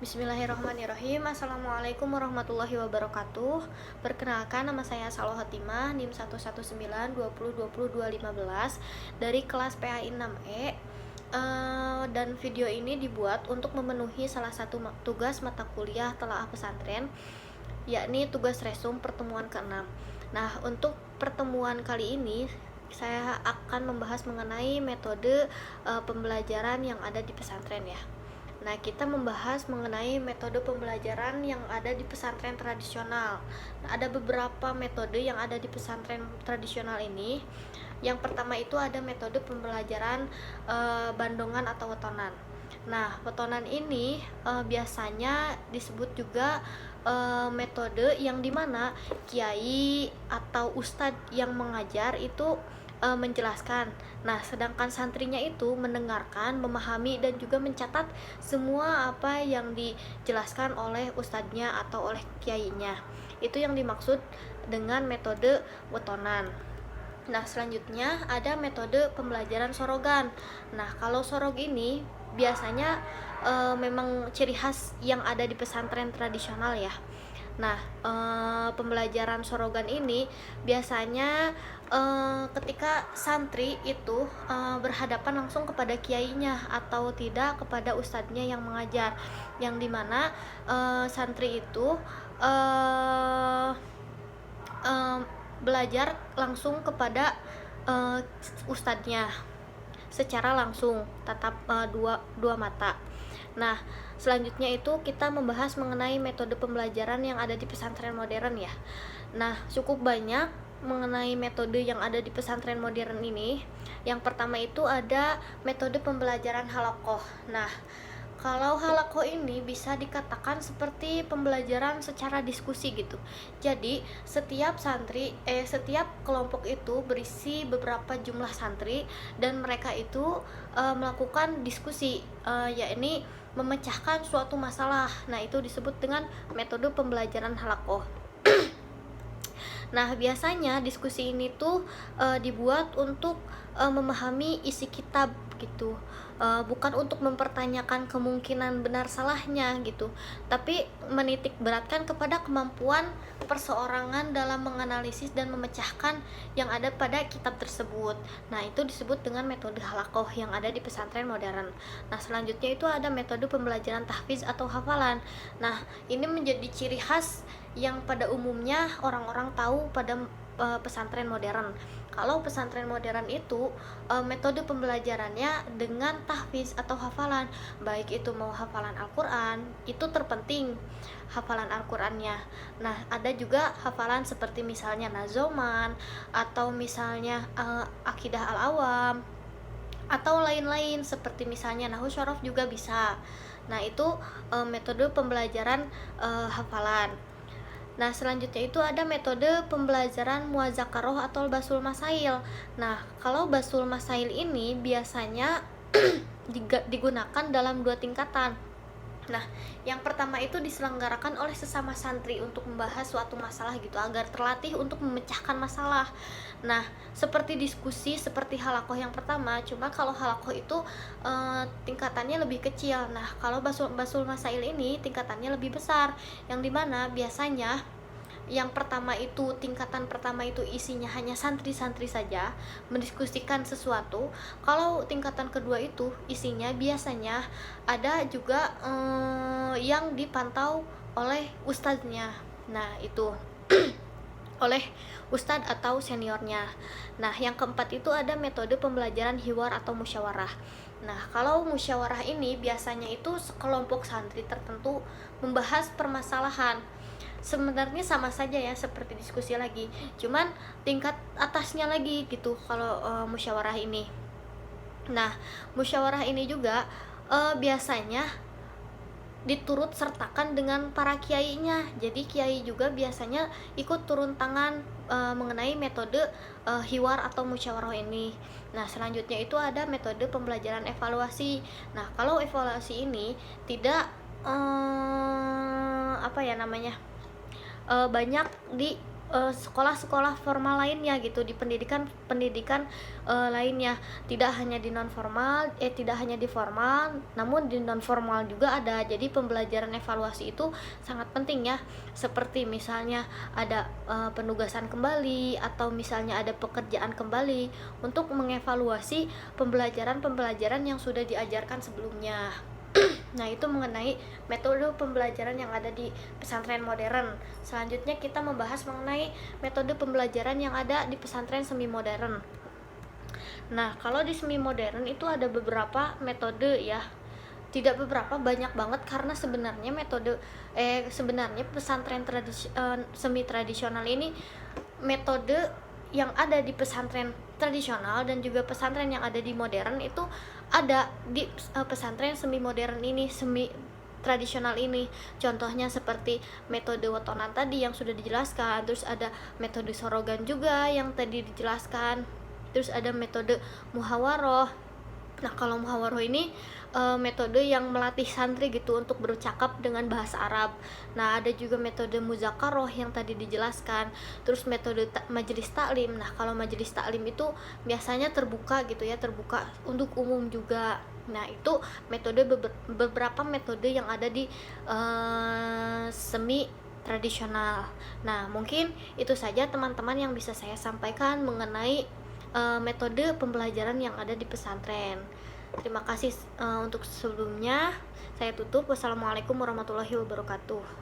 Bismillahirrahmanirrahim. Assalamualaikum warahmatullahi wabarakatuh. Perkenalkan, nama saya Saloh Hatimah, NIM 11920202015 dari kelas PAI 6E. Dan video ini dibuat untuk memenuhi salah satu tugas mata kuliah telaah pesantren, yakni tugas resum pertemuan ke-6. Nah, untuk pertemuan kali ini saya akan membahas mengenai metode pembelajaran yang ada di pesantren ya. Nah, kita membahas mengenai metode pembelajaran yang ada di pesantren tradisional. Nah, ada beberapa metode yang ada di pesantren tradisional ini. Yang pertama itu ada metode pembelajaran bandongan atau wetonan. Nah, wetonan ini biasanya disebut juga metode yang dimana kiai atau ustadz yang mengajar itu menjelaskan. Nah, sedangkan santrinya itu mendengarkan, memahami, dan juga mencatat semua apa yang dijelaskan oleh ustadznya atau oleh kiainya. Itu yang dimaksud dengan metode wetonan. Nah, selanjutnya ada metode pembelajaran sorogan. Nah, kalau sorog ini biasanya memang ciri khas yang ada di pesantren tradisional ya. Nah, pembelajaran sorogan ini biasanya ketika santri itu berhadapan langsung kepada kiainya atau tidak kepada ustadznya yang mengajar, yang dimana santri itu belajar langsung kepada ustadznya secara langsung, tatap dua mata. Nah, selanjutnya itu kita membahas mengenai metode pembelajaran yang ada di pesantren modern ya. Nah, cukup banyak mengenai metode yang ada di pesantren modern ini. Yang pertama itu ada metode pembelajaran halakoh. Nah, kalau halakoh ini bisa dikatakan seperti pembelajaran secara diskusi gitu. Jadi setiap kelompok itu berisi beberapa jumlah santri dan mereka itu melakukan diskusi, yakni memecahkan suatu masalah. Nah, itu disebut dengan metode pembelajaran halakoh. Nah, biasanya diskusi ini tuh dibuat untuk memahami isi kitab gitu, bukan untuk mempertanyakan kemungkinan benar salahnya gitu, tapi menitik beratkan kepada kemampuan perseorangan dalam menganalisis dan memecahkan yang ada pada kitab tersebut. Nah, itu disebut dengan metode halakoh yang ada di pesantren modern. Nah, selanjutnya itu ada metode pembelajaran tahfiz atau hafalan. Nah, ini menjadi ciri khas yang pada umumnya orang-orang tahu pada pesantren modern. Kalau pesantren modern itu metode pembelajarannya dengan tahfiz atau hafalan, baik itu mau hafalan Al-Quran, itu terpenting hafalan Al-Qurannya. Nah, ada juga hafalan seperti misalnya nazoman atau misalnya akidah al-awam atau lain-lain seperti misalnya nahwu syaraf juga bisa. Nah, itu metode pembelajaran hafalan. Nah, selanjutnya itu ada metode pembelajaran muadzakaroh atau basul masail. Nah, kalau basul masail ini biasanya digunakan dalam 2 tingkatan. Nah, yang pertama itu diselenggarakan oleh sesama santri untuk membahas suatu masalah gitu, agar terlatih untuk memecahkan masalah. Nah, seperti diskusi seperti halakoh yang pertama, cuma kalau halakoh itu tingkatannya lebih kecil. Nah, kalau basul masail ini tingkatannya lebih besar, yang dimana biasanya yang pertama itu, tingkatan pertama itu isinya hanya santri-santri saja mendiskusikan sesuatu. Kalau tingkatan kedua itu isinya biasanya ada juga yang dipantau oleh ustadznya. Nah, itu oleh ustadz atau seniornya. Nah, yang keempat itu ada metode pembelajaran hiwar atau musyawarah. Nah, kalau musyawarah ini biasanya itu sekelompok santri tertentu membahas permasalahan. Sebenarnya sama saja ya seperti diskusi lagi, cuman tingkat atasnya lagi gitu kalau musyawarah ini. Nah, musyawarah ini juga biasanya diturut sertakan dengan para kiainya. Jadi kiai juga biasanya ikut turun tangan mengenai metode hiwar atau musyawarah ini. Nah, selanjutnya itu ada metode pembelajaran evaluasi. Nah, kalau evaluasi ini tidak banyak sekolah-sekolah formal lainnya gitu, di pendidikan lainnya, tidak hanya di non formal, tidak hanya di formal, namun di non formal juga ada. Jadi pembelajaran evaluasi itu sangat penting ya, seperti misalnya ada penugasan kembali, atau misalnya ada pekerjaan kembali untuk mengevaluasi pembelajaran-pembelajaran yang sudah diajarkan sebelumnya. Nah, itu mengenai metode pembelajaran yang ada di pesantren modern. Selanjutnya kita membahas mengenai metode pembelajaran yang ada di pesantren semi modern. Nah, kalau di semi modern itu ada beberapa metode ya. Tidak beberapa, banyak banget, karena sebenarnya pesantren semi tradisional ini, metode yang ada di pesantren tradisional dan juga pesantren yang ada di modern itu ada di pesantren semi modern ini, semi tradisional ini. Contohnya seperti metode wetonan tadi yang sudah dijelaskan, terus ada metode sorogan juga yang tadi dijelaskan, terus ada metode muhawaroh. Nah, kalau muhawaroh ini metode yang melatih santri gitu untuk bercakap dengan bahasa Arab. Nah, ada juga metode muzakaroh yang tadi dijelaskan. Terus metode majelis taklim. Nah, kalau majelis taklim itu biasanya terbuka gitu ya, terbuka untuk umum juga. Nah, itu beberapa metode yang ada di semi tradisional. Nah, mungkin itu saja teman-teman yang bisa saya sampaikan mengenai metode pembelajaran yang ada di pesantren. Terima kasih untuk sebelumnya. Saya tutup. Wassalamualaikum warahmatullahi wabarakatuh.